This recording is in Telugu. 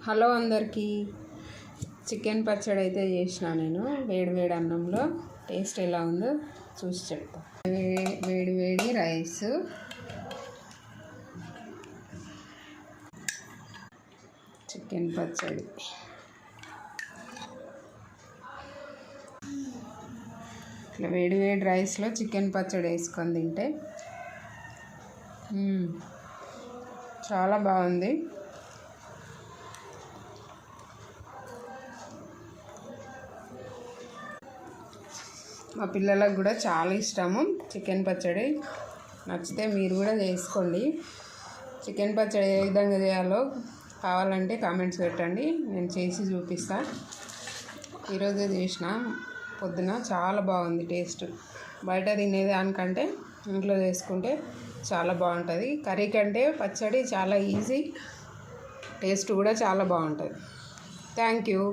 హలో అందరికీ, చికెన్ పచ్చడి అయితే చేసిన నేను వేడి వేడి అన్నంలో. టేస్ట్ ఎలా ఉందో చూసి చెప్తా. వేడి వేడి రైస్, చికెన్ పచ్చడి. ఇట్లా వేడి వేడి రైస్లో చికెన్ పచ్చడి వేసుకొని తింటే చాలా బాగుంది. మా పిల్లలకు కూడా చాలా ఇష్టము చికెన్ పచ్చడి. నచ్చితే మీరు కూడా చేసుకోండి. చికెన్ పచ్చడి ఏ విధంగా చేయాలో కావాలంటే కామెంట్స్ పెట్టండి, నేను చేసి చూపిస్తాను. ఈరోజే చేసిన, పొద్దున చాలా బాగుంది టేస్ట్. బయట తినేదానికంటే ఇంట్లో చేసుకుంటే చాలా బాగుంటుంది. కర్రీ కంటే పచ్చడి చాలా ఈజీ, టేస్ట్ కూడా చాలా బాగుంటుంది. Thank you.